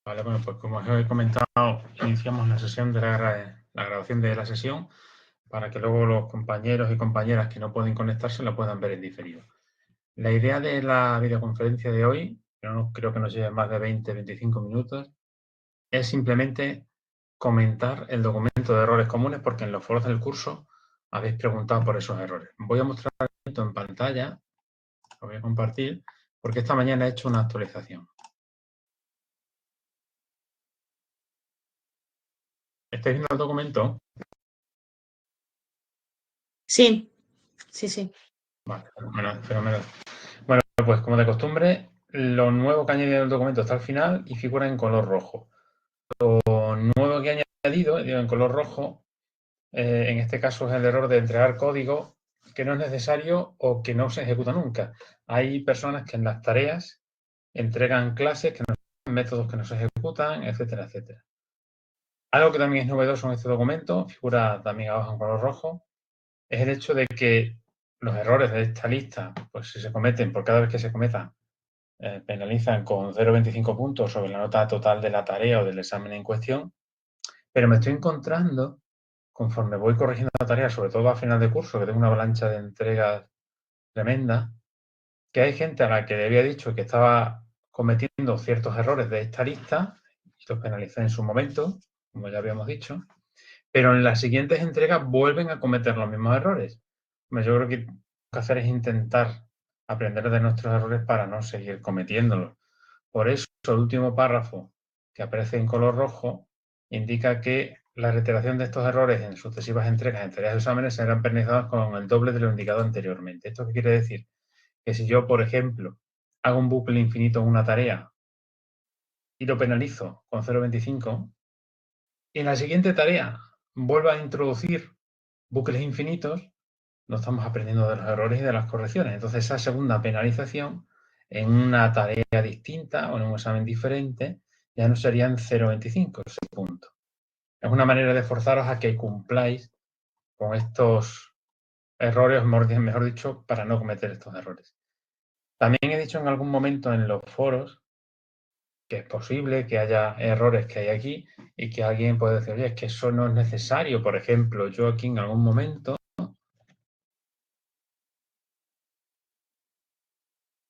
Vale, bueno, pues como os he comentado, iniciamos la sesión de la grabación de la sesión para que luego los compañeros y compañeras que no pueden conectarse la puedan ver en diferido. La idea de la videoconferencia de hoy, que no creo que nos lleve más de 20-25 minutos, es simplemente comentar el documento de errores comunes porque en los foros del curso habéis preguntado por esos errores. Voy a mostrar el documento en pantalla, lo voy a compartir, porque esta mañana he hecho una actualización. ¿Estáis viendo el documento? Sí, sí, sí. Vale, fenomenal. Bueno, pues como de costumbre, lo nuevo que ha añadido el documento está al final y figura en color rojo. Lo nuevo que ha añadido, digo, en color rojo, en este caso es el error de entregar código que no es necesario o que no se ejecuta nunca. Hay personas que en las tareas entregan clases que no son métodos que no se ejecutan, etcétera, etcétera. Algo que también es novedoso en este documento, figura también abajo en color rojo, es el hecho de que los errores de esta lista, pues si se cometen por cada vez que se cometan, penalizan con 0,25 puntos sobre la nota total de la tarea o del examen en cuestión, pero me estoy encontrando, conforme voy corrigiendo la tarea, sobre todo a final de curso, que tengo una avalancha de entregas tremenda, que hay gente a la que le había dicho que estaba cometiendo ciertos errores de esta lista, y los penalicé en su momento, como ya habíamos dicho, pero en las siguientes entregas vuelven a cometer los mismos errores. Yo creo que lo que hay que hacer es intentar aprender de nuestros errores para no seguir cometiéndolos. Por eso, el último párrafo que aparece en color rojo indica que la reiteración de estos errores en sucesivas entregas en tareas de exámenes serán penalizados con el doble de lo indicado anteriormente. ¿Esto qué quiere decir? Que si yo, por ejemplo, hago un bucle infinito en una tarea y lo penalizo con 0,25, y en la siguiente tarea vuelvo a introducir bucles infinitos, no estamos aprendiendo de los errores y de las correcciones. Entonces, esa segunda penalización en una tarea distinta o en un examen diferente ya no serían 0,25, 6 puntos. Es una manera de forzaros a que cumpláis con estos errores, mejor dicho, para no cometer estos errores. También he dicho en algún momento en los foros que es posible que haya errores que hay aquí y que alguien puede decir, oye, es que eso no es necesario. Por ejemplo, yo aquí en algún momento,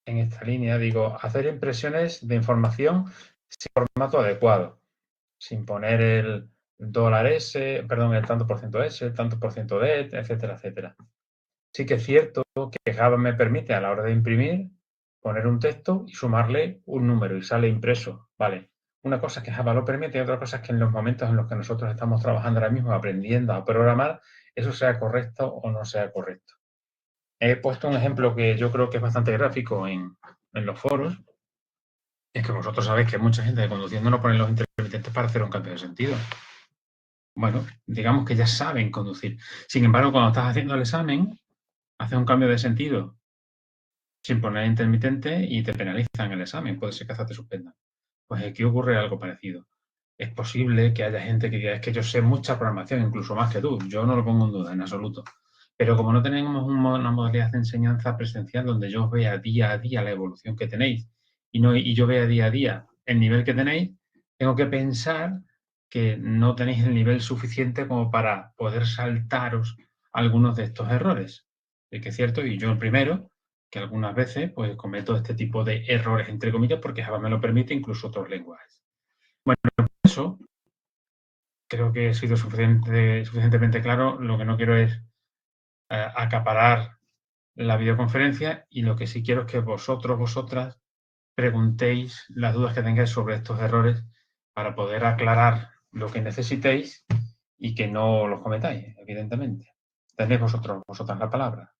en esta línea, digo, hacer impresiones de información sin formato adecuado, sin poner el $S, perdón, el tanto por ciento S, el tanto por ciento D, etcétera, etcétera. Sí que es cierto que Java me permite a la hora de imprimir poner un texto y sumarle un número y sale impreso, ¿vale? Una cosa es que Java lo permite y otra cosa es que en los momentos en los que nosotros estamos trabajando ahora mismo aprendiendo a programar, eso sea correcto o no sea correcto. He puesto un ejemplo que yo creo que es bastante gráfico en los foros. Es que vosotros sabéis que mucha gente conduciendo no pone los intermitentes para hacer un cambio de sentido. Bueno, digamos que ya saben conducir. Sin embargo, cuando estás haciendo el examen, haces un cambio de sentido sin poner intermitente y te penalizan el examen. Puede ser que hasta te suspendan. Pues aquí ocurre algo parecido. Es posible que haya gente que diga, es que yo sé mucha programación, incluso más que tú. Yo no lo pongo en duda, en absoluto. Pero como no tenemos una modalidad de enseñanza presencial donde yo vea día a día la evolución que tenéis y yo vea día a día el nivel que tenéis, tengo que pensar que no tenéis el nivel suficiente como para poder saltaros algunos de estos errores. Es que es cierto, y yo el primero, que algunas veces pues cometo este tipo de errores, entre comillas, porque Java me lo permite, incluso otros lenguajes. Bueno, por eso creo que he sido suficientemente claro. Lo que no quiero es acaparar la videoconferencia y lo que sí quiero es que vosotras, preguntéis las dudas que tengáis sobre estos errores para poder aclarar lo que necesitéis y que no los cometáis, evidentemente. Tenéis vosotras la palabra.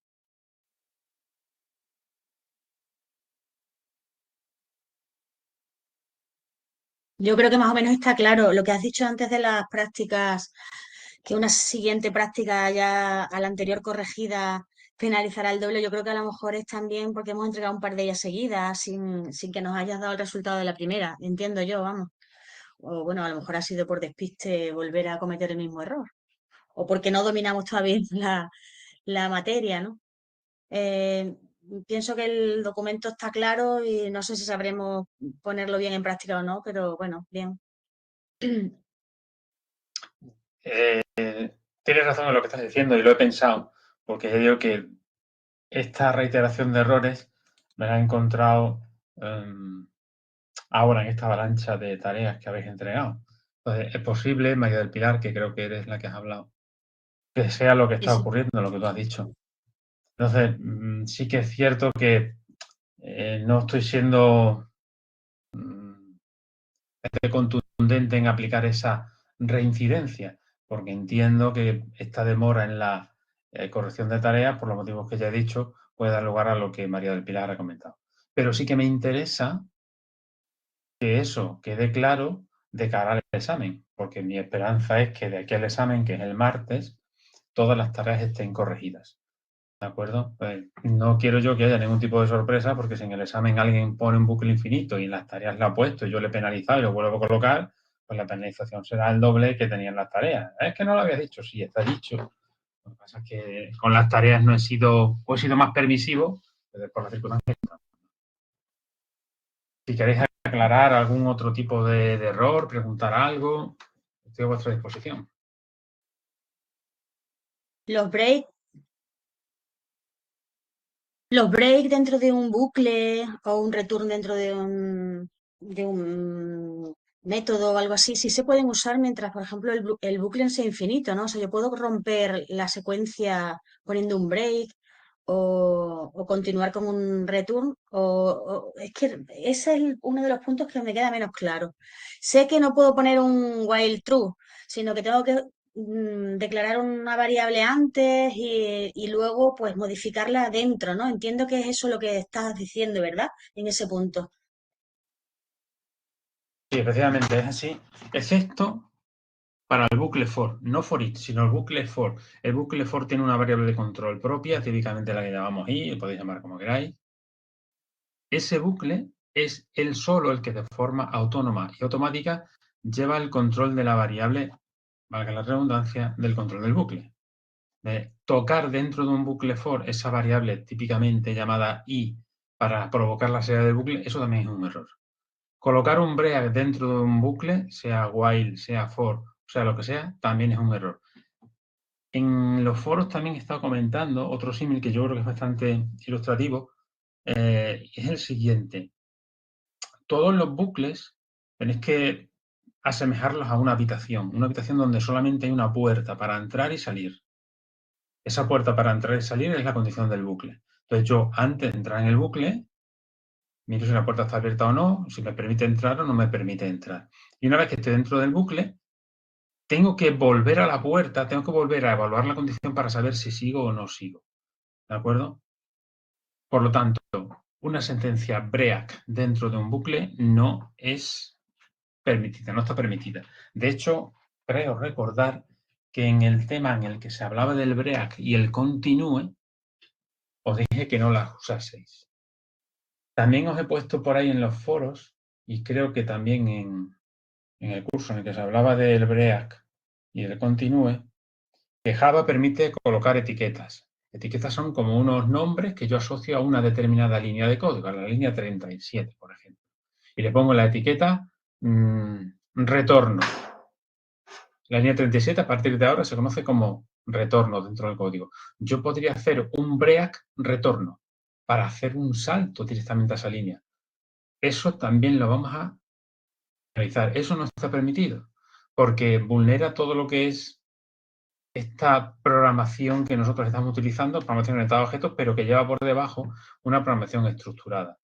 Yo creo que más o menos está claro lo que has dicho antes de las prácticas, que una siguiente práctica ya a la anterior corregida penalizará el doble. Yo creo que a lo mejor es también porque hemos entregado un par de ellas seguidas sin que nos hayas dado el resultado de la primera, entiendo yo, vamos. O bueno, a lo mejor ha sido por despiste volver a cometer el mismo error. O porque no dominamos todavía la materia, ¿no? pienso que el documento está claro y no sé si sabremos ponerlo bien en práctica o no, pero bueno, bien. Tienes razón en lo que estás diciendo y lo he pensado, porque ya digo que esta reiteración de errores me la he encontrado ahora en esta avalancha de tareas que habéis entregado. Entonces, es posible, María del Pilar, que creo que eres la que has hablado, que sea lo que Sí, está sí. ocurriendo, lo que tú has dicho. Entonces, sí que es cierto que no estoy siendo contundente en aplicar esa reincidencia, porque entiendo que esta demora en la corrección de tareas, por los motivos que ya he dicho, puede dar lugar a lo que María del Pilar ha comentado. Pero sí que me interesa que eso quede claro de cara al examen, porque mi esperanza es que de aquí al examen, que es el martes, todas las tareas estén corregidas. ¿De acuerdo? Pues no quiero yo que haya ningún tipo de sorpresa, porque si en el examen alguien pone un bucle infinito y en las tareas lo ha puesto y yo le he penalizado y lo vuelvo a colocar, pues la penalización será el doble que tenía en las tareas. Es que no lo había dicho, sí, está dicho. Lo que pasa es que con las tareas no he sido, o he sido más permisivo, por las circunstancias. Si queréis aclarar algún otro tipo de error, preguntar algo, estoy a vuestra disposición. Los breaks dentro de un bucle o un return dentro de un método o algo así, sí se pueden usar mientras, por ejemplo, el bucle sea infinito, ¿no? O sea, yo puedo romper la secuencia poniendo un break o continuar con un return, es que ese es uno de los puntos que me queda menos claro. Sé que no puedo poner un while true, sino que tengo que declarar una variable antes y luego pues modificarla dentro, ¿no? Entiendo que es eso lo que estás diciendo, ¿verdad? En ese punto. Sí, efectivamente es así, excepto para el bucle for, no for each, sino el bucle for. El bucle for tiene una variable de control propia, típicamente la que llamamos i, lo podéis llamar como queráis. Ese bucle es él solo el que de forma autónoma y automática lleva el control de la variable, valga la redundancia, del control del bucle. Tocar dentro de un bucle for esa variable típicamente llamada i para provocar la salida del bucle, eso también es un error. Colocar un break dentro de un bucle, sea while, sea for, sea lo que sea, también es un error. En los foros también he estado comentando otro símil que yo creo que es bastante ilustrativo, es el siguiente. Todos los bucles tenéis que asemejarlos a una habitación donde solamente hay una puerta para entrar y salir. Esa puerta para entrar y salir es la condición del bucle. Entonces yo, antes de entrar en el bucle, miro si la puerta está abierta o no, si me permite entrar o no me permite entrar. Y una vez que estoy dentro del bucle, tengo que volver a la puerta, tengo que volver a evaluar la condición para saber si sigo o no sigo. ¿De acuerdo? Por lo tanto, una sentencia break dentro de un bucle no es permitida, no está permitida. De hecho, creo recordar que en el tema en el que se hablaba del break y el continue, os dije que no las usaseis. También os he puesto por ahí en los foros, y creo que también en el curso en el que se hablaba del break y del continue, que Java permite colocar etiquetas. Etiquetas son como unos nombres que yo asocio a una determinada línea de código, a la línea 37, por ejemplo. Y le pongo la etiqueta retorno. La línea 37 a partir de ahora se conoce como retorno dentro del código. Yo podría hacer un break retorno para hacer un salto directamente a esa línea. Eso también lo vamos a realizar. Eso no está permitido porque vulnera todo lo que es esta programación que nosotros estamos utilizando, programación orientada a objetos, pero que lleva por debajo una programación estructurada.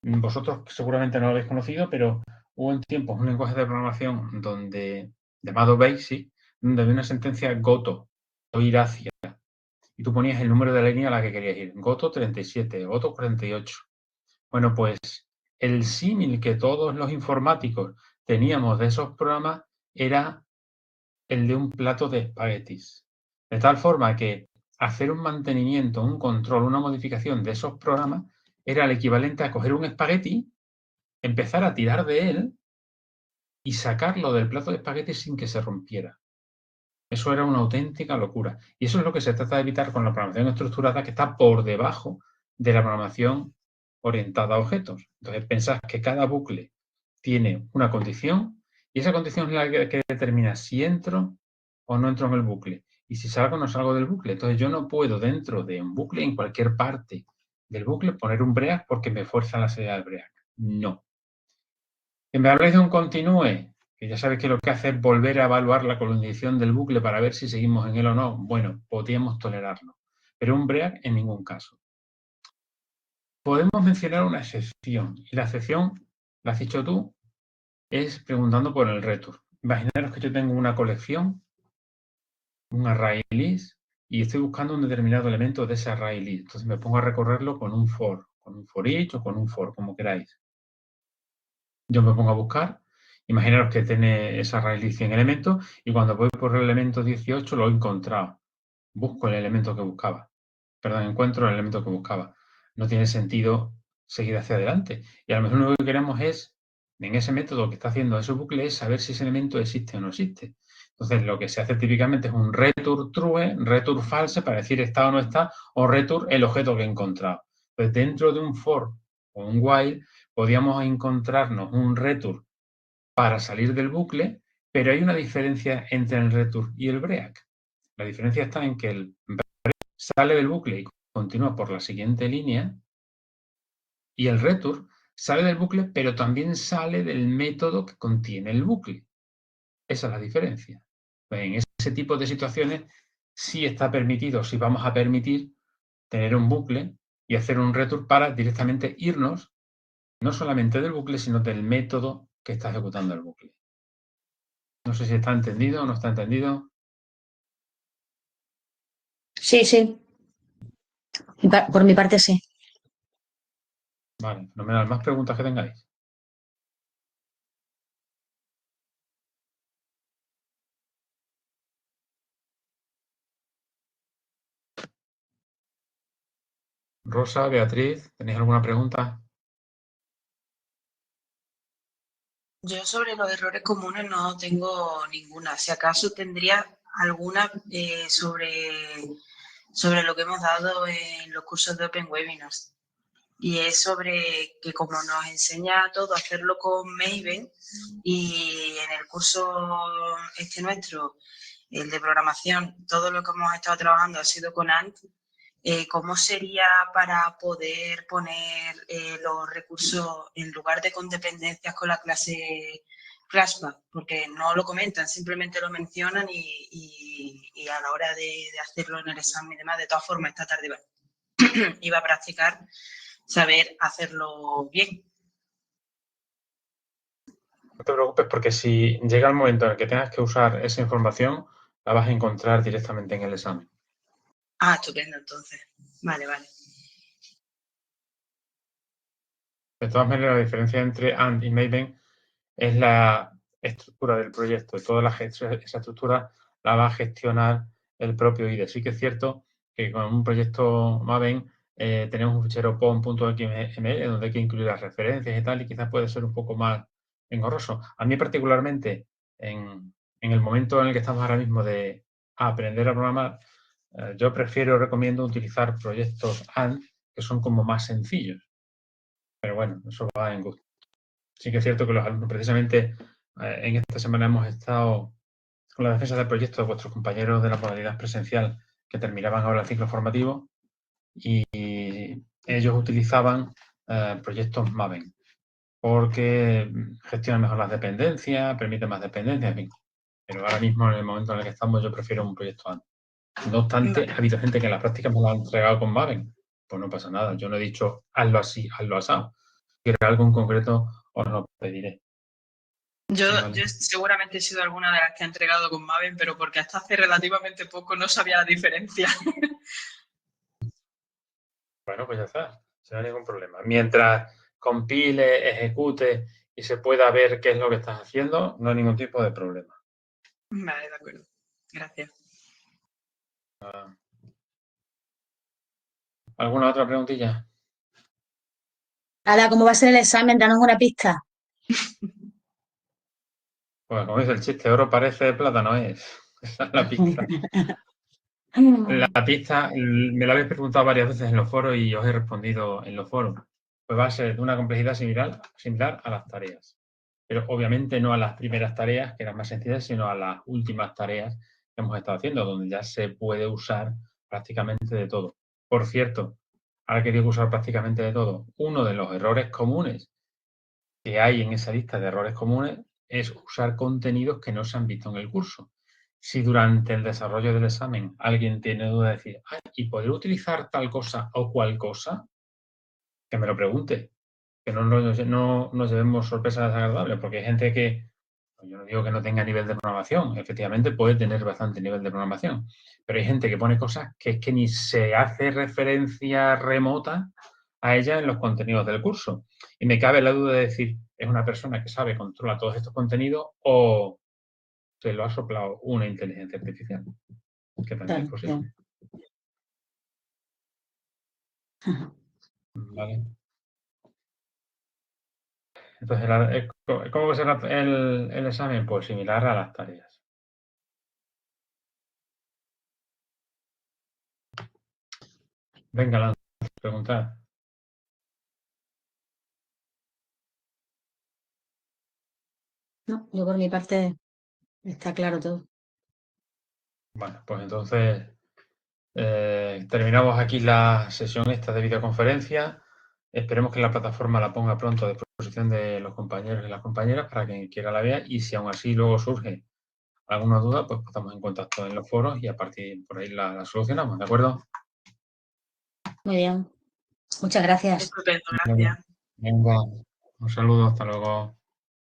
Vosotros seguramente no lo habéis conocido, pero hubo en tiempos un lenguaje de programación llamado BASIC, donde había una sentencia goto, o ir hacia, y tú ponías el número de la línea a la que querías ir, goto 37, goto 48. Bueno, pues el símil que todos los informáticos teníamos de esos programas era el de un plato de espaguetis. De tal forma que hacer un mantenimiento, un control, una modificación de esos programas era el equivalente a coger un espagueti, empezar a tirar de él y sacarlo del plato de espaguetis sin que se rompiera. Eso era una auténtica locura. Y eso es lo que se trata de evitar con la programación estructurada, que está por debajo de la programación orientada a objetos. Entonces, pensad que cada bucle tiene una condición y esa condición es la que determina si entro o no entro en el bucle. Y si salgo o no salgo del bucle. Entonces, yo no puedo dentro de un bucle, en cualquier parte del bucle, poner un break porque me fuerza la salida del break. No. Que me habláis de un continúe, que ya sabéis que lo que hace es volver a evaluar la condición del bucle para ver si seguimos en él o no. Bueno, podríamos tolerarlo. Pero un break en ningún caso. Podemos mencionar una excepción. Y la excepción, la has dicho tú, es preguntando por el return. Imaginaros que yo tengo una colección, un array list, y estoy buscando un determinado elemento de ese array list. Entonces me pongo a recorrerlo con un for each o con un for, como queráis. Yo me pongo a buscar, imaginaros que tiene ese array list 100 elementos, y cuando voy por el elemento 18 lo he encontrado. Busco el elemento que buscaba. Perdón, encuentro el elemento que buscaba. No tiene sentido seguir hacia adelante. Y a lo mejor lo que queremos es, en ese método que está haciendo ese bucle, es saber si ese elemento existe o no existe. Entonces, lo que se hace típicamente es un return true, return false, para decir está o no está, o return el objeto que he encontrado. Entonces, dentro de un for o un while, podríamos encontrarnos un return para salir del bucle, pero hay una diferencia entre el return y el break. La diferencia está en que el sale del bucle y continúa por la siguiente línea, y el return sale del bucle, pero también sale del método que contiene el bucle. Esa es la diferencia. Pues en ese tipo de situaciones sí está permitido, sí vamos a permitir tener un bucle y hacer un return para directamente irnos, no solamente del bucle, sino del método que está ejecutando el bucle. No sé si está entendido o no está entendido. Sí, sí. Por mi parte, sí. Vale, fenomenal. ¿Más preguntas que tengáis? Rosa, Beatriz, ¿tenéis alguna pregunta? Yo sobre los errores comunes no tengo ninguna. Si acaso tendría alguna sobre lo que hemos dado en los cursos de Open Webinars. Y es sobre que como nos enseña a todo a hacerlo con Maven y en el curso este nuestro, el de programación, todo lo que hemos estado trabajando ha sido con Ant. ¿Cómo sería para poder poner los recursos en lugar de con dependencias con la clase Classpath? Porque no lo comentan, simplemente lo mencionan y a la hora de hacerlo en el examen y demás, de todas formas, esta tarde iba a practicar saber hacerlo bien. No te preocupes porque si llega el momento en el que tengas que usar esa información, la vas a encontrar directamente en el examen. Ah, estupendo, entonces. Vale, vale. De todas maneras, la diferencia entre Ant y Maven es la estructura del proyecto. Toda esa estructura la va a gestionar el propio IDE. Sí que es cierto que con un proyecto Maven tenemos un fichero pom.xml donde hay que incluir las referencias y tal, y quizás puede ser un poco más engorroso. A mí particularmente, en el momento en el que estamos ahora mismo de aprender a programar, yo recomiendo utilizar proyectos Ant que son como más sencillos. Pero bueno, eso va en gusto. Sí que es cierto que los alumnos, precisamente, en esta semana hemos estado con la defensa del proyecto de vuestros compañeros de la modalidad presencial que terminaban ahora el ciclo formativo y ellos utilizaban proyectos Maven porque gestionan mejor las dependencias, permiten más dependencias, en fin. Pero ahora mismo, en el momento en el que estamos, yo prefiero un proyecto Ant. No obstante, ha habido gente que en la práctica me lo ha entregado con Maven. Pues no pasa nada. Yo no he dicho hazlo así, hazlo asado. Si quieres algo en concreto, os lo pediré. Yo seguramente he sido alguna de las que ha entregado con Maven, pero porque hasta hace relativamente poco no sabía la diferencia. Bueno, pues ya está. No hay ningún problema. Mientras compile, ejecute y se pueda ver qué es lo que estás haciendo, no hay ningún tipo de problema. Vale, de acuerdo. Gracias. ¿Alguna otra preguntilla? Nada, ¿cómo va a ser el examen? Danos una pista. Pues como dice el chiste, oro parece, plata no es. Esa es la pista. La pista me la habéis preguntado varias veces en los foros y os he respondido en los foros. Pues va a ser de una complejidad similar a las tareas. Pero obviamente no a las primeras tareas, que eran más sencillas, sino a las últimas tareas que hemos estado haciendo, donde ya se puede usar prácticamente de todo. Por cierto, ahora que digo usar prácticamente de todo, uno de los errores comunes que hay en esa lista de errores comunes es usar contenidos que no se han visto en el curso. Si durante el desarrollo del examen alguien tiene duda de decir, ay, ¿y poder utilizar tal cosa o cual cosa? Que me lo pregunte. Que no nos llevemos sorpresas desagradables, porque hay gente que, yo no digo que no tenga nivel de programación, efectivamente puede tener bastante nivel de programación, pero hay gente que pone cosas que es que ni se hace referencia remota a ella en los contenidos del curso. Y me cabe la duda de decir, ¿es una persona que sabe, controla todos estos contenidos o se lo ha soplado una inteligencia artificial? Que también es posible. ¿Vale? Entonces, ¿cómo va a ser el examen? Pues similar a las tareas. Venga, Lanza, preguntar. No, yo por mi parte está claro todo. Bueno, pues entonces terminamos aquí la sesión esta de videoconferencia. Esperemos que la plataforma la ponga pronto a disposición de los compañeros y las compañeras para quien quiera la vea y si aún así luego surge alguna duda, pues estamos en contacto en los foros y a partir por ahí la solucionamos, ¿de acuerdo? Muy bien. Muchas gracias. Estupendo, gracias. Venga, un saludo, hasta luego.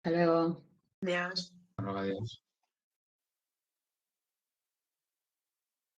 Hasta luego. Adiós. Hasta luego, adiós.